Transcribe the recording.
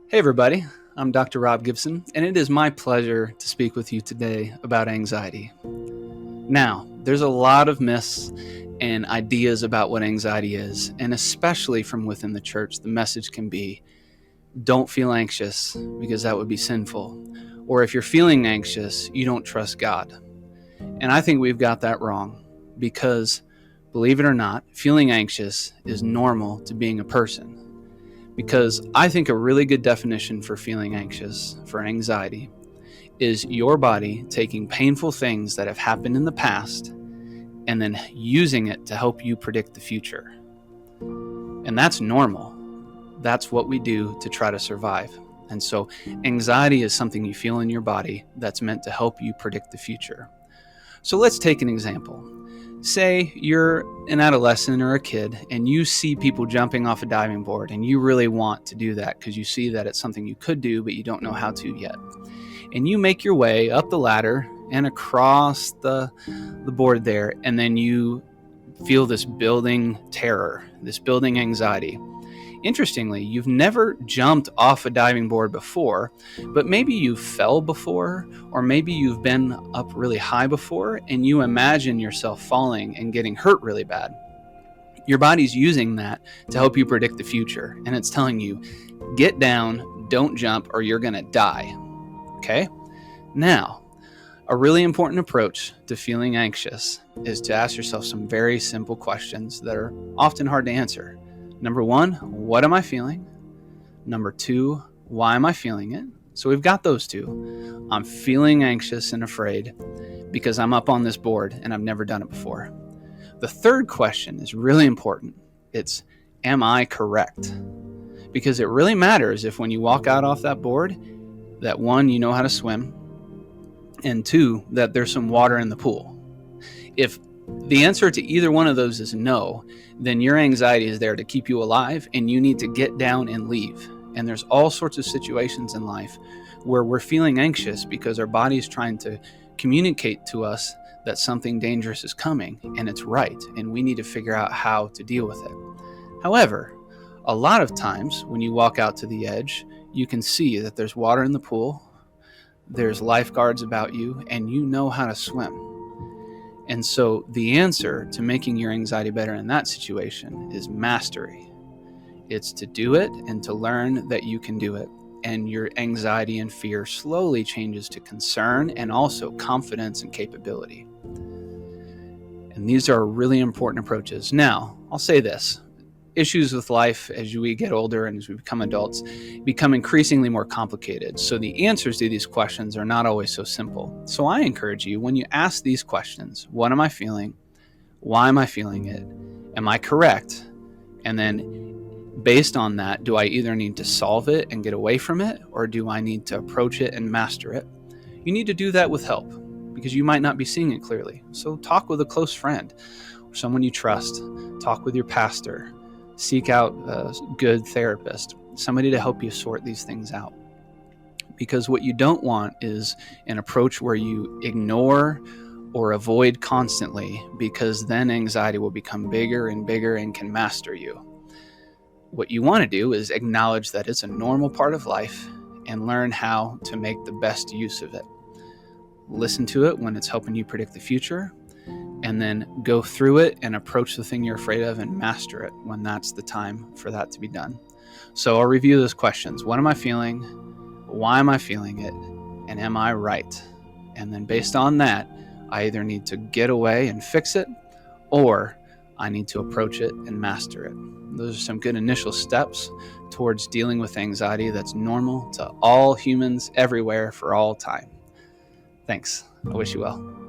Hey everybody, I'm Dr. Rob Gibson, and it is my pleasure to speak with you today about anxiety. Now, there's a lot of myths and ideas about what anxiety is, and especially from within the church, the message can be, don't feel anxious because that would be sinful. Or if you're feeling anxious, you don't trust God. And I think we've got that wrong because, believe it or not, feeling anxious is normal to being a person. Because I think a really good definition for feeling anxious, for anxiety, is your body taking painful things that have happened in the past and then using it to help you predict the future. And that's normal. That's what we do to try to survive. And so anxiety is something you feel in your body that's meant to help you predict the future. So let's take an example. Say you're an adolescent or a kid and you see people jumping off a diving board and you really want to do that because you see that it's something you could do, but you don't know how to yet. And you make your way up the ladder and across the board there, and then you feel this building terror, this building anxiety. Interestingly, you've never jumped off a diving board before, but maybe you fell before, or maybe you've been up really high before and you imagine yourself falling and getting hurt really bad. Your body's using that to help you predict the future, and it's telling you, get down, don't jump, or you're going to die. Okay? Now, a really important approach to feeling anxious is to ask yourself some very simple questions that are often hard to answer. Number one, what am I feeling? Number two, why am I feeling it? So we've got those two. I'm feeling anxious and afraid because I'm up on this board and I've never done it before. The third question is really important. It's, am I correct? Because it really matters if when you walk out off that board, that one, you know how to swim, and two, that there's some water in the pool. If the answer to either one of those is no, then your anxiety is there to keep you alive and you need to get down and leave. And there's all sorts of situations in life where we're feeling anxious because our body is trying to communicate to us that something dangerous is coming, and it's right, and we need to figure out how to deal with it. However, a lot of times when you walk out to the edge, you can see that there's water in the pool, there's lifeguards about you, and you know how to swim. And so the answer to making your anxiety better in that situation is mastery. It's to do it and to learn that you can do it. And your anxiety and fear slowly changes to concern and also confidence and capability. And these are really important approaches. Now, I'll say this. Issues with life as we get older and as we become adults become increasingly more complicated. So the answers to these questions are not always so simple. So I encourage you, when you ask these questions, what am I feeling? Why am I feeling it? Am I correct? And then based on that, do I either need to solve it and get away from it, or do I need to approach it and master it? You need to do that with help because you might not be seeing it clearly. So talk with a close friend or someone you trust. Talk with your pastor. Seek out a good therapist, somebody to help you sort these things out. Because what you don't want is an approach where you ignore or avoid constantly, because then anxiety will become bigger and bigger and can master you. What you want to do is acknowledge that it's a normal part of life and learn how to make the best use of it. Listen to it when it's helping you predict the future, and then go through it and approach the thing you're afraid of and master it when that's the time for that to be done. So I'll review those questions. What am I feeling? Why am I feeling it? And am I right? And then based on that, I either need to get away and fix it, or I need to approach it and master it. Those are some good initial steps towards dealing with anxiety that's normal to all humans everywhere for all time. Thanks. I wish you well.